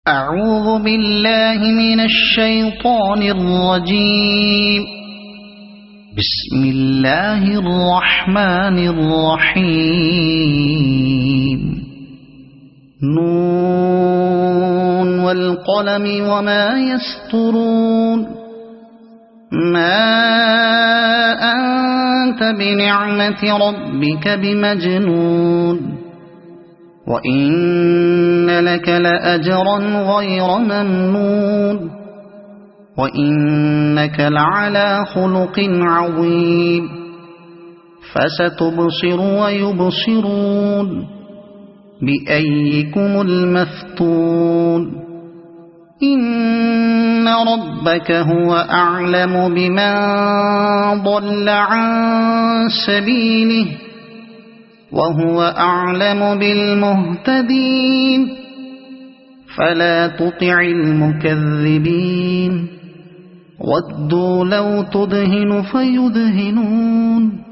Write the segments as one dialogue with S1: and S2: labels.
S1: أعوذ بالله من الشيطان الرجيم. بسم الله الرحمن الرحيم. نون والقلم وما يسطرون. ما أنت بنعمة ربك بمجنون، وإن لك لأجرا غير ممنون، وإنك لعلى خلق عظيم. فستبصر ويبصرون بأيكم المفتون. إن ربك هو أعلم بمن ضل عن سبيله، وهو أعلم بالمهتدين. فلا تطع المكذبين، ودوا لو تدهن فيدهنون.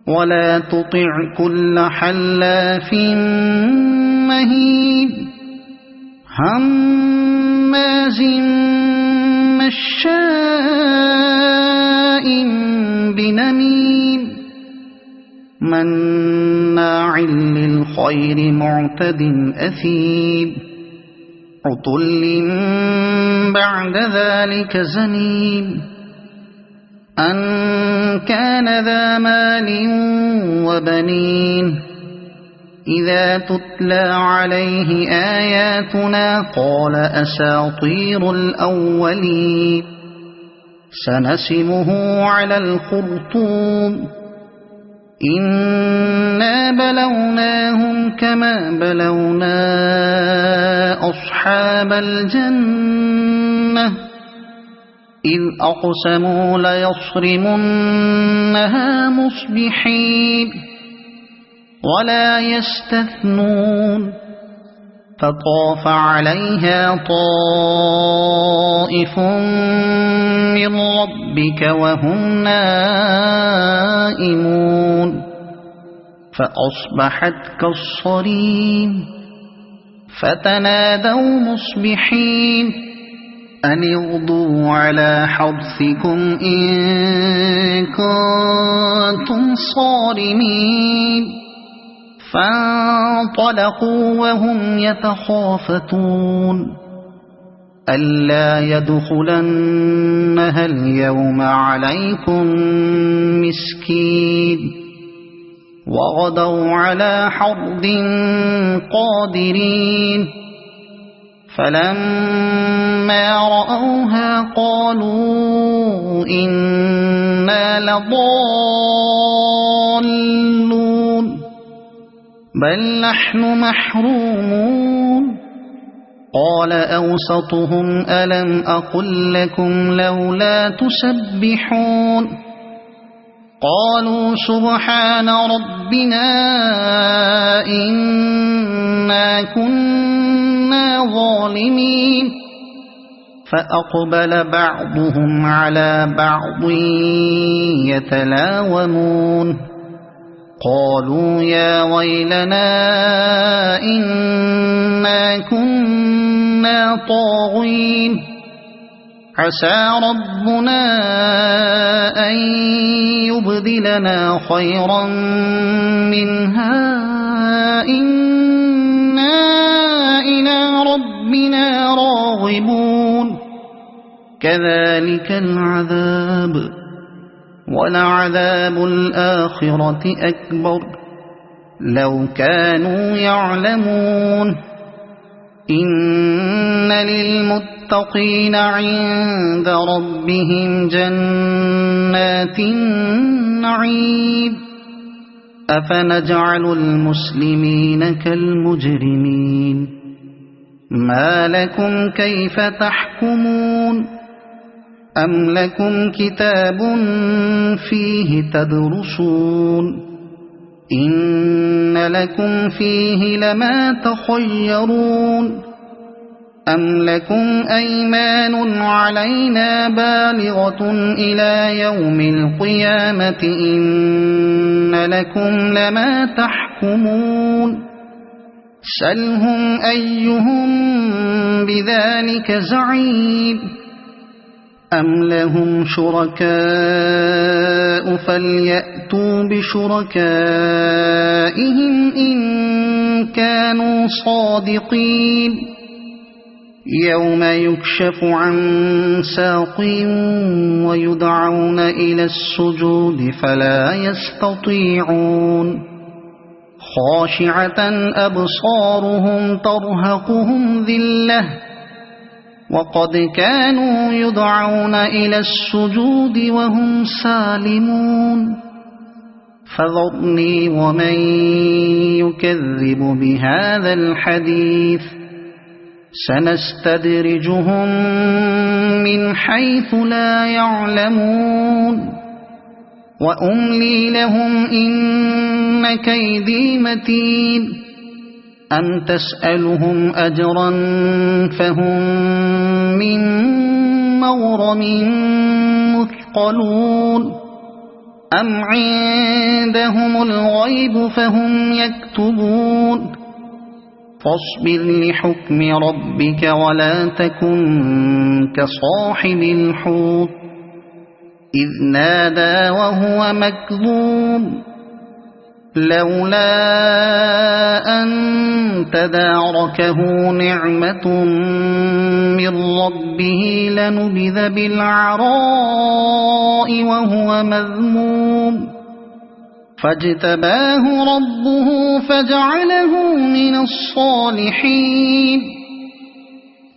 S1: ولا تطع كل حلاف مهين، هماز مشاء بنميم، مناع للخير معتد أثيم، عتل بعد ذلك زنيم. أن كان ذا مال وبنين، إذا تتلى عليه آياتنا قال أساطير الأولين. سنسمه على الخرطوم. إنا بلوناهم كما بلونا أصحاب الجنة، إذ أقسموا ليصرمنها مصبحين ولا يستثنون. فطاف عليها طائف من ربك وهم نائمون، فأصبحت كالصريم. فتنادوا مصبحين أن اغدوا على حرثكم إن كنتم صارمين. فانطلقوا وهم يتخافتون ألا يدخلنها اليوم عليكم مسكين. وغدوا على حرد قادرين. فلما رأوها قالوا إنا لضالون، بل نحن محرومون. قال أوسطهم ألم أقل لكم لولا تسبحون؟ قالوا سبحان ربنا إنا كنا ظالمين. فأقبل بعضهم على بعض يتلاومون. قالوا يا ويلنا إنا كنا طاغين. عسى ربنا أن يبدلنا خيرا منها إنا إلى ربنا راغبون. كذلك العذاب، ولعذاب الآخرة أكبر لو كانوا يعلمون. إن للمتقين عند ربهم جنات النعيم. أفنجعل المسلمين كالمجرمين؟ ما لكم كيف تحكمون؟ أم لكم كتاب فيه تدرسون؟ إن لكم فيه لما تخيرون. أم لكم أيمان علينا بالغة إلى يوم القيامة إن لكم لما تحكمون. سلهم أيهم بذلك زعيم أم لهم شركاء فليأتوا بشركائهم إن كانوا صادقين يوم يكشف عن ساق ويدعون إلى السجود فلا يستطيعون خاشعة أبصارهم ترهقهم ذلة وقد كانوا يدعون إلى السجود وهم سالمون فذرني ومن يكذب بهذا الحديث سنستدرجهم من حيث لا يعلمون وأملي لهم إن كيدي متين أم تسألهم أجرا فهم من مغرم مثقلون أم عندهم الغيب فهم يكتبون فاصبر لحكم ربك ولا تكن كصاحب الحوت إذ نادى وهو مكظوم لولا أن تداركه نعمة من ربه لنبذ بالعراء وهو مذموم فاجتباه ربه فجعله من الصالحين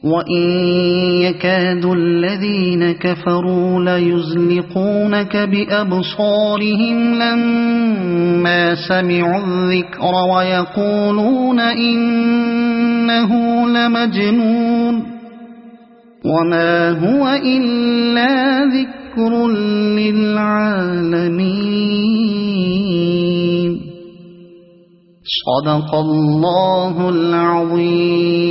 S1: وإن يكاد الذين كفروا ليزلقونك بأبصارهم لما سمعوا الذكر ويقولون إنه لمجنون وما هو إلا ذكر للعالمين صدق الله العظيم.